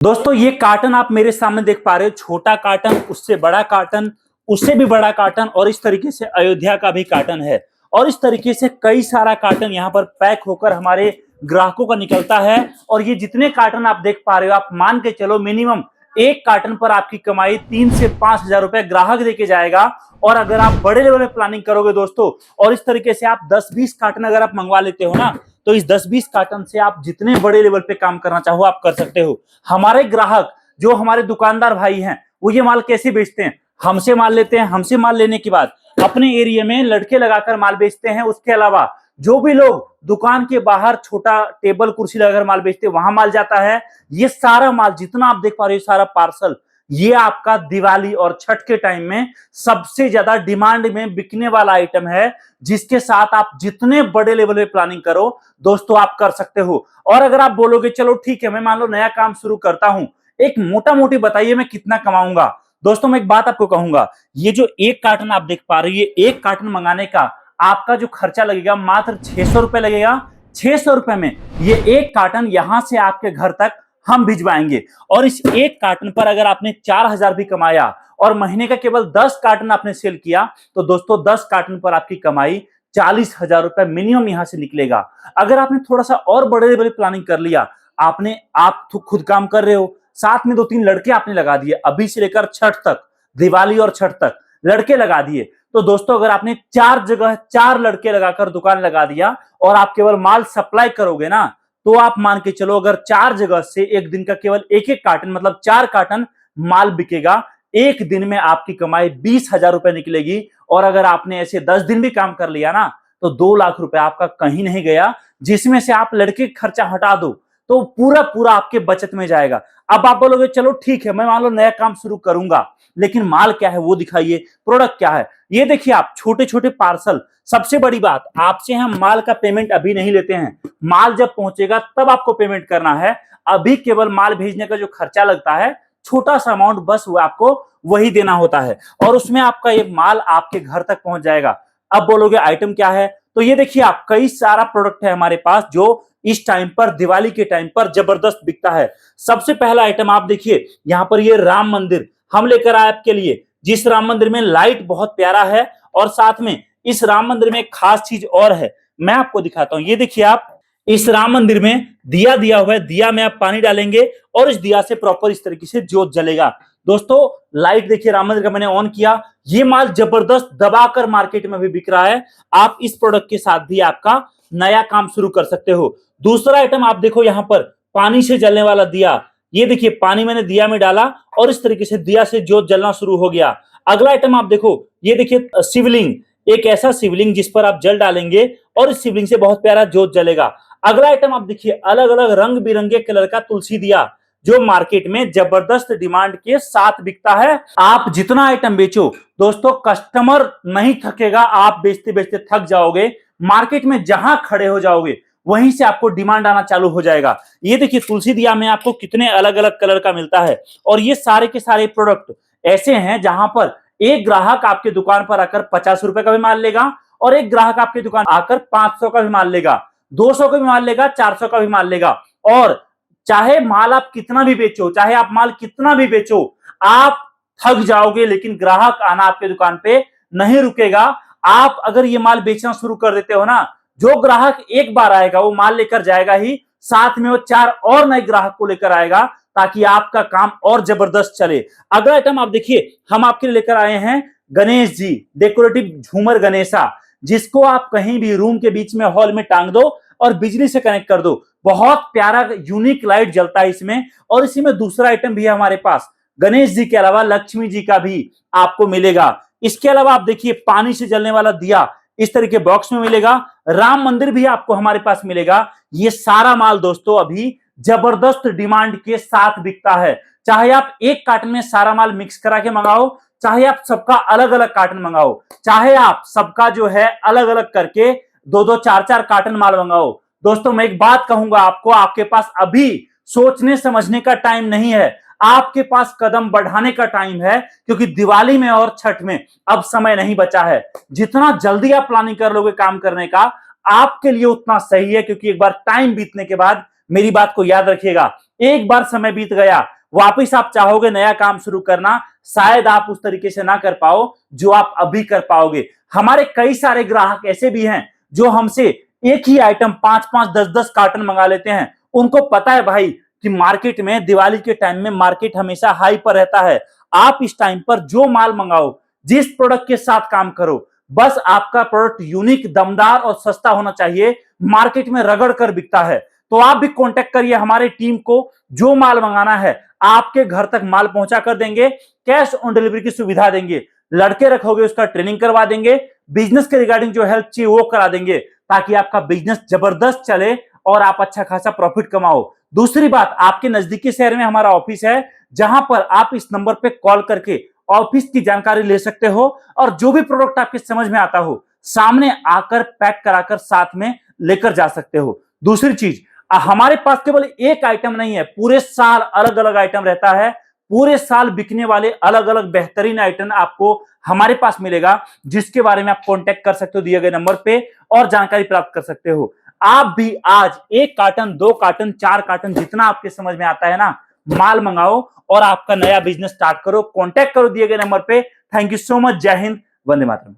दोस्तों ये कार्टन आप मेरे सामने देख पा रहे हो, छोटा कार्टन, उससे बड़ा कार्टन, उससे भी बड़ा कार्टन और इस तरीके से अयोध्या का भी कार्टन है। और इस तरीके से कई सारा कार्टन यहाँ पर पैक होकर हमारे ग्राहकों का निकलता है। और ये जितने कार्टन आप देख पा रहे हो, आप मान के चलो मिनिमम एक कार्टन पर आपकी कमाई 3 से 5 हजार रुपए ग्राहक देके जाएगा। और अगर आप बड़े लेवल में प्लानिंग करोगे दोस्तों, और इस तरीके से आप 10-20 कार्टन अगर आप मंगवा लेते हो ना, तो इस 10-20 कार्टन से आप जितने बड़े लेवल पे काम करना चाहो आप कर सकते हो। हमारे ग्राहक जो हमारे दुकानदार भाई हैं, वो ये माल कैसे बेचते हैं? हमसे माल लेते हैं, हमसे माल लेने के बाद अपने एरिया में लड़के लगाकर माल बेचते हैं। उसके अलावा जो भी लोग दुकान के बाहर छोटा टेबल कुर्सी लगाकर माल बेचते हैं, वहां माल जाता है। ये सारा माल जितना आप देख पा रहे हो, सारा पार्सल, ये आपका दिवाली और छठ के टाइम में सबसे ज्यादा डिमांड में बिकने वाला आइटम है, जिसके साथ आप जितने बड़े लेवल पे प्लानिंग करो दोस्तों आप कर सकते हो। और अगर आप बोलोगे चलो ठीक है, मैं मान लो नया काम शुरू करता हूं, एक मोटा मोटी बताइए मैं कितना कमाऊंगा। दोस्तों मैं एक बात आपको कहूंगा, ये जो एक कार्टन आप देख पा रहे हो, ये एक कार्टन मंगाने का आपका जो खर्चा लगेगा मात्र 600 रुपए लगेगा। 600 रुपए में ये एक कार्टन यहां से आपके घर तक हम भिजवाएंगे। और इस एक कार्टन पर अगर आपने 4000 भी कमाया और महीने का केवल 10 कार्टन आपने सेल किया, तो दोस्तों 10 कार्टन पर आपकी कमाई 40,000 रुपए मिनिमम यहां से निकलेगा। अगर आपने थोड़ा सा और बड़े लेवल प्लानिंग कर लिया, आप खुद काम कर रहे हो, साथ में 2-3 लड़के आपने लगा दिए, अभी से लेकर छठ तक, दिवाली और छठ तक लड़के लगा दिए, तो दोस्तों अगर आपने 4 जगह 4 लड़के लगाकर दुकान लगा दिया और आप केवल माल सप्लाई करोगे ना, तो आप मान के चलो अगर 4 जगह से एक दिन का केवल एक एक कार्टन मतलब 4 कार्टन माल बिकेगा, एक दिन में आपकी कमाई 20,000 रुपए निकलेगी। और अगर आपने ऐसे 10 दिन भी काम कर लिया ना, तो 2 लाख रुपए आपका कहीं नहीं गया, जिसमें से आप लड़के खर्चा हटा दो तो पूरा पूरा आपके बचत में जाएगा। अब आप बोलोगे चलो ठीक है, मैं मान लो नया काम शुरू करूंगा, लेकिन माल क्या है वो दिखाइए, प्रोडक्ट क्या है ये देखिए। आप छोटे छोटे पार्सल, सबसे बड़ी बात, आपसे हम माल का पेमेंट अभी नहीं लेते हैं, माल जब पहुंचेगा तब आपको पेमेंट करना है। अभी केवल माल भेजने का जो खर्चा लगता है, छोटा सा अमाउंट, बस वो आपको वही देना होता है, और उसमें आपका ये माल आपके घर तक पहुंच जाएगा। अब बोलोगे आइटम क्या है, तो ये देखिए आप, कई सारा प्रोडक्ट है हमारे पास जो इस टाइम पर, दिवाली के टाइम पर जबरदस्त बिकता है। सबसे पहला आइटम आप देखिए, यहां पर ये राम मंदिर हम लेकर आए आपके लिए, जिस राम मंदिर में लाइट बहुत प्यारा है, और साथ में इस राम मंदिर में एक खास चीज और है, मैं आपको दिखाता हूं। ये देखिए आप, इस राम मंदिर में दिया दिया हुआ है, दिया में आप पानी डालेंगे और इस दिया से प्रॉपर इस तरीके से ज्योत जलेगा। दोस्तों लाइट देखिए, राम मंदिर का मैंने ऑन किया, ये माल जबरदस्त दबाकर मार्केट में भी बिक रहा है। आप इस प्रोडक्ट के साथ भी आपका नया काम शुरू कर सकते हो। दूसरा आइटम आप देखो, यहां पर पानी से जलने वाला दिया, ये देखिए पानी मैंने दिया में डाला और इस तरीके से दिया से ज्योत जलना शुरू हो गया। अगला आइटम आप देखो, ये देखिए शिवलिंग, एक ऐसा शिवलिंग जिस पर आप जल डालेंगे और इस शिवलिंग से बहुत प्यारा ज्योत जलेगा। अगला आइटम आप देखिए, अलग अलग रंग बिरंगे कलर का तुलसी दिया, जो मार्केट में जबरदस्त डिमांड के साथ बिकता है। आप जितना आइटम बेचो दोस्तों, कस्टमर नहीं थकेगा, आप बेचते बेचते थक जाओगे, मार्केट में जहां खड़े हो जाओगे वहीं से आपको डिमांड आना चालू हो जाएगा। ये देखिए तुलसी दिया में आपको कितने अलग अलग कलर का मिलता है, और ये सारे के सारे प्रोडक्ट ऐसे हैं जहां पर एक ग्राहक आपके दुकान पर आकर 50 रुपए का भी माल लेगा, और एक ग्राहक आपकी दुकान आकर 500 का भी माल लेगा, 200 का भी माल लेगा, 400 का भी माल लेगा। और चाहे माल आप कितना भी बेचो, चाहे आप माल कितना भी बेचो, आप थक जाओगे, लेकिन ग्राहक आना आपके दुकान पे नहीं रुकेगा। आप अगर ये माल बेचना शुरू कर देते हो ना, जो ग्राहक एक बार आएगा वो माल लेकर जाएगा ही, साथ में वो 4 और नए ग्राहक को लेकर आएगा, ताकि आपका काम और जबरदस्त चले। अगला आइटम आप देखिए, हम आपके लिए लेकर आए हैं गणेश जी, डेकोरेटिव झूमर गणेशा, जिसको आप कहीं भी रूम के बीच में हॉल में टांग दो और बिजली से कनेक्ट कर दो, बहुत प्यारा यूनिक लाइट जलता है इसमें। और इसी में दूसरा आइटम भी है हमारे पास, गणेश जी के अलावा लक्ष्मी जी का भी आपको मिलेगा। इसके अलावा आप देखिए पानी से जलने वाला दिया इस तरह के बॉक्स में मिलेगा, राम मंदिर भी आपको हमारे पास मिलेगा। ये सारा माल दोस्तों अभी जबरदस्त डिमांड के साथ बिकता है। चाहे आप एक कार्टन में सारा माल मिक्स करा के मंगाओ, चाहे आप सबका अलग अलग कार्टन मंगाओ, चाहे आप सबका जो है अलग अलग करके 2-2 4-4 कार्टन माल मंगाओ। दोस्तों मैं एक बात कहूंगा आपको, आपके पास अभी सोचने समझने का टाइम नहीं है, आपके पास कदम बढ़ाने का टाइम है, क्योंकि दिवाली में और छठ में अब समय नहीं बचा है। जितना जल्दी आप प्लानिंग कर लोगे काम करने का, आपके लिए उतना सही है, क्योंकि एक बार टाइम बीतने के बाद मेरी बात को याद रखिएगा, एक बार समय बीत गया, वापिस आप चाहोगे नया काम शुरू करना, शायद आप उस तरीके से ना कर पाओ जो आप अभी कर पाओगे। हमारे कई सारे ग्राहक ऐसे भी हैं जो हमसे एक ही आइटम 5-5, 10-10 कार्टन मंगा लेते हैं। उनको पता है भाई कि मार्केट में दिवाली के टाइम में मार्केट हमेशा हाई पर रहता है। आप इस टाइम पर जो माल मंगाओ, जिस प्रोडक्ट के साथ काम करो, बस आपका प्रोडक्ट यूनिक, दमदार और सस्ता होना चाहिए। मार्केट में रगड़ कर बिकता है। तो आप भी कांटेक्ट करिए हमारे टीम को, जो माल मंगाना है आपके घर तक माल पहुंचा कर देंगे, कैश ऑन डिलीवरी की सुविधा देंगे, लड़के रखोगे उसका ट्रेनिंग करवा देंगे, बिजनेस के रिगार्डिंग जो हेल्प चाहिए वो करा देंगे, ताकि आपका बिजनेस जबरदस्त चले और आप अच्छा खासा प्रॉफिट कमाओ। दूसरी बात, आपके नजदीकी शहर में हमारा ऑफिस है, जहां पर आप इस नंबर पे कॉल करके ऑफिस की जानकारी ले सकते हो और जो भी प्रोडक्ट आपके समझ में आता हो सामने आकर पैक कराकर साथ में लेकर जा सकते हो। दूसरी चीज, हमारे पास केवल एक आइटम नहीं है, पूरे साल अलग अलग आइटम रहता है। पूरे साल बिकने वाले अलग अलग बेहतरीन आइटम आपको हमारे पास मिलेगा, जिसके बारे में आप कांटेक्ट कर सकते हो दिए गए नंबर पे और जानकारी प्राप्त कर सकते हो। आप भी आज 1 कार्टन, 2 कार्टन, 4 कार्टन, जितना आपके समझ में आता है ना, माल मंगाओ और आपका नया बिजनेस स्टार्ट करो। कांटेक्ट करो दिए गए नंबर पे। Thank you so much. जय हिंद, वंदे मातरम।